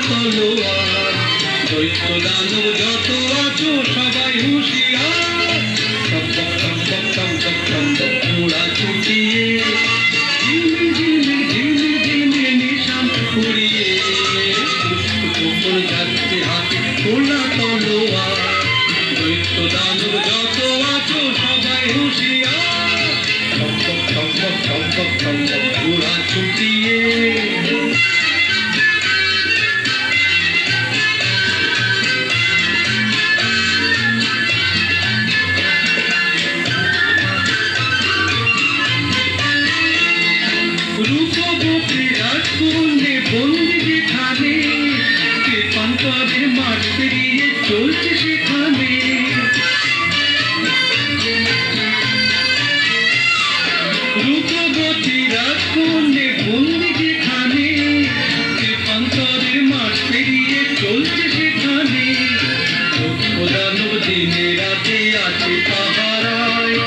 তলোয়ার। দৈত্য দানব যত আছো সবাই হুঁশিয়ার। টক টক টক টক টক টক টক টক ঘোড়া ছুটিয়ে, ঝিলমিল ঝিলমিল ঝিলমিল ঝিলমিল নিশান উড়িয়ে, কুকুর যাচ্ছে হাতে খোলা তলোয়ার। দৈত্য দানব যত আছো সবাই হুঁশিয়ার। টক টক টক টক টক টক টক টক ঘোড়া ছুটিয়ে। রূপবতী রাজকন্যে বন্দি যেখানে, কে পান্তরে মাঠ পেরিয়ে চলছে সেখানে। রূপবতী রাজকন্যে বন্দি যেখানে, কে পান্তরে মাঠ পেরিয়ে চলছে সেখানে। দৈত্য দানব দিনে রাতে আছে পাহারায়,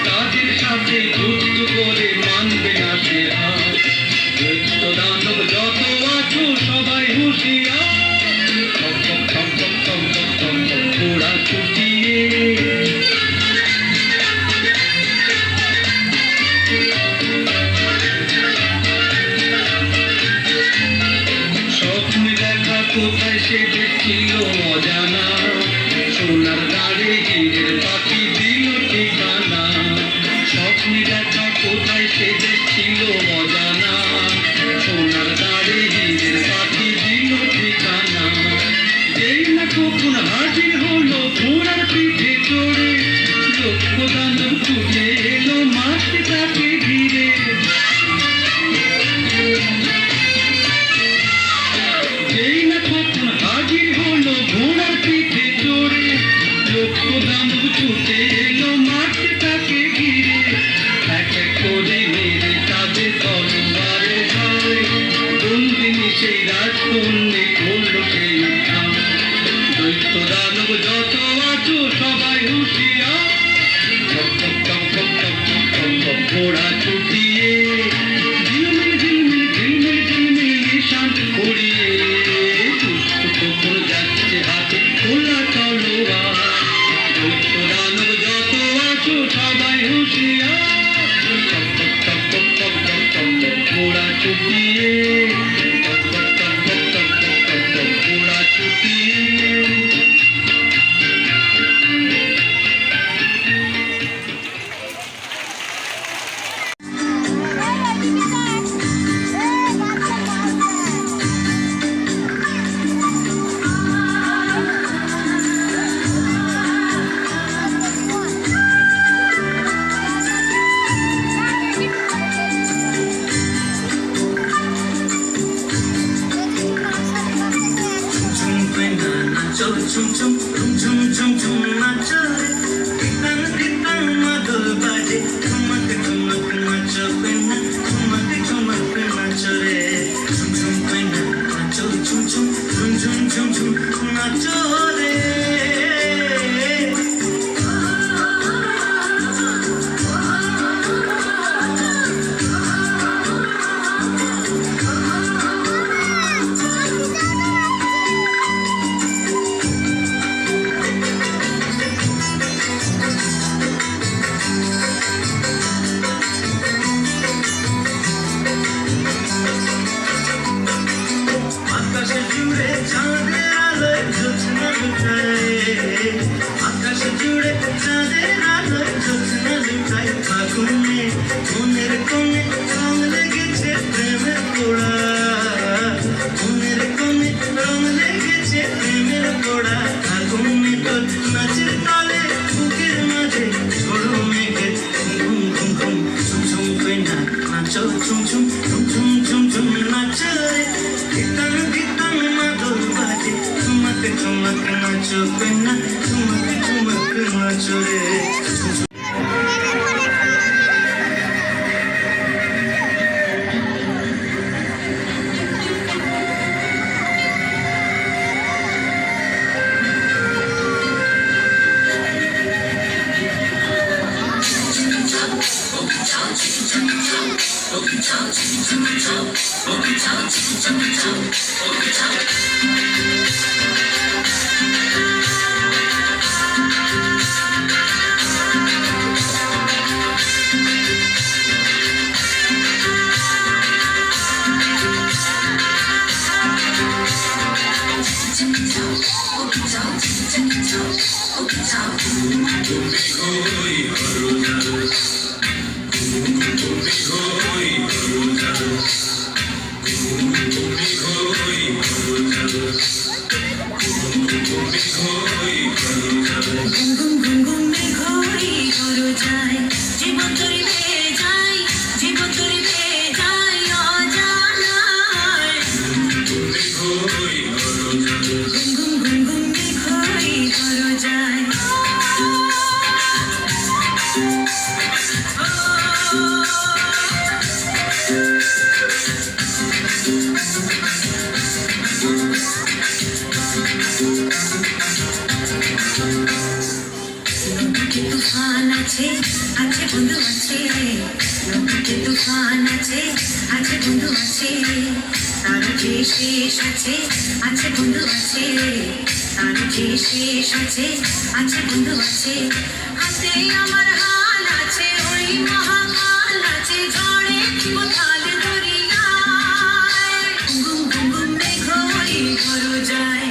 তাদের সাথে যুদ্ধ করে মানবে না সে হার। দৈত্য দানব যত আছো সবাই হুঁশিয়ার। টক টক টক টক টক টক টক টক ঘোড়া ছুটিয়ে। স্বপ্নে দেখা কোথায় সে দেখছিল অজানা, সোনার দাঁড়ে হীরের পাখি দিল ঠিকানা। স্বপ্নে দেখা কোথায় সে দেখছিল অজানা, সোনার দাঁড়ে হীরের পাখি দিল ঠিকানা। যেই না কখন হাজির হলো ঘোড়ার পিঠে চড়ে, দৈত্য দানব ছুটে এলো মাঠে তাকে ঘিরে। যেই না কখন হাজির হলো ঘোড়ার পিঠে চড়ে, দৈত্য দানব ছুটে এলো মাঠে তাকে ঘিরে। এক এক করে মেরে তাদের তলোয়ারে ঝায়, বন্দিনী সেই রাজকন্যে করলো সেই উদ্ধার। দৈত্য দানব যত আছো সবাই হুঁশিয়ার। টক টক টক টক টক টক টক টক ঘোড়া ছুটিয়ে, ঝিলমিল ঝিলমিল ঝিলমিল ঝিলমিল নিশান উড়িয়ে, দুষ্ট কুকুর যাচ্ছে হাতে খোলা তলোয়ার। দৈত্য দানব যত আছো সবাই হুঁশিয়ার। টক টক টক টক টক টক টক টক ঘোড়া ছুটিয়ে, টক টক টক টক টক টক টক টক ঘোড়া ছুটিয়ে। Chum chum chum chum chum chum nacho re, kitan kitan madol baje, chumak chumak nacho penna, chumak chumak nacho re, chum chum penna nacho chum chum chum chum chum chum nacho re. Choo choo তুফান আছে আছে বন্ধু আছে, নদীতে তুফান আছে আছে বন্ধু আছে, তার যে শেষ আছে আছে বন্ধু আছে, তার যে শেষ আছে আছে বন্ধু আছে, হাতে আমার হাল আছে ওই মহাকাল আছে, ঝড়ে কোথাল দরিয়ায় ঘুম ঘুম ঘুম মেঘ ওই ঘর যায়।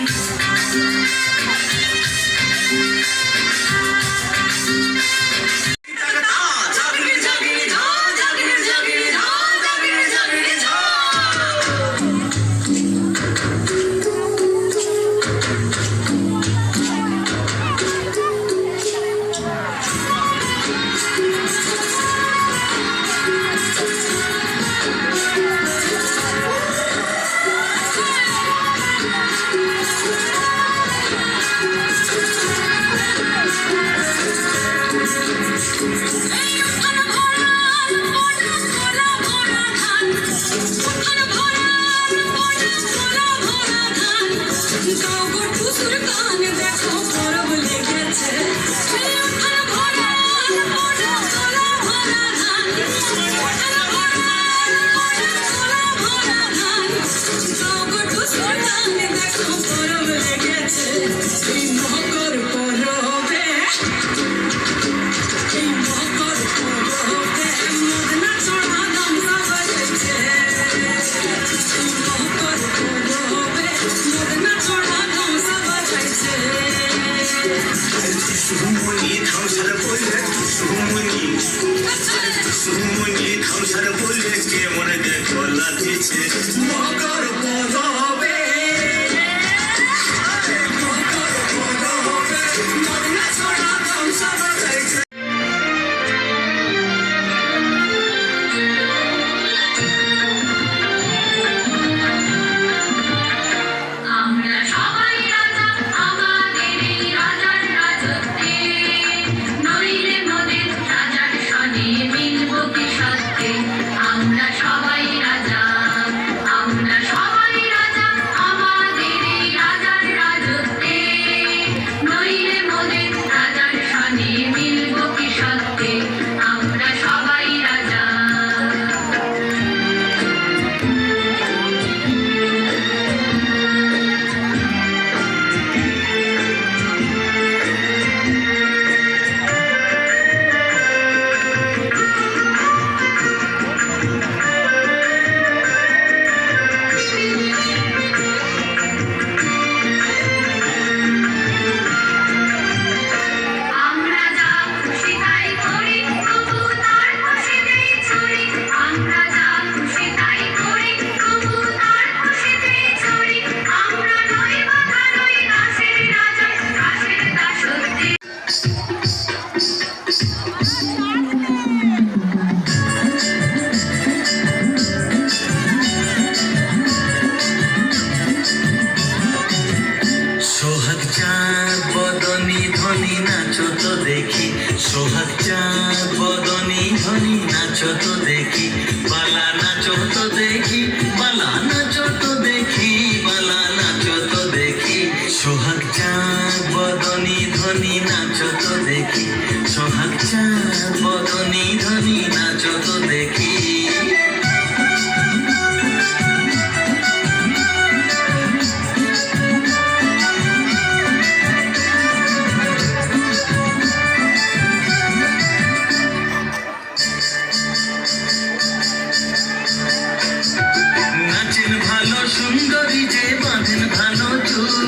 নাচেন ভালো সুন্দরী যে বাঁধেন ভালো চুল,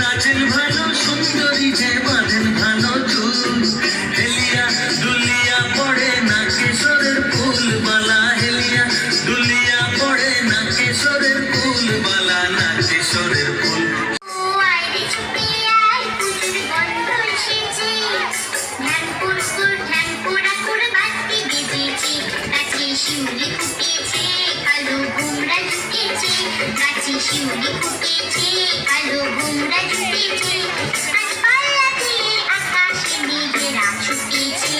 নাচেন ভালো সুন্দরী যে বাঁধেন ভালো চুল। হেলিয়া দুলিয়া পড়ে না কেশরের ফুলবালা, হেলিয়া দুলিয়া পড়ে না কেশরের ফুলবালা, না কেশরের ফুল। শিউলি ফুটেছে কালো গোমরা জুটেছে, গাছে শিউলি ফুটেছে কালো গোমরা জুটেছে, আজ পাল্লা দিয়ে আকাশে মেঘেরা ছুটেছে।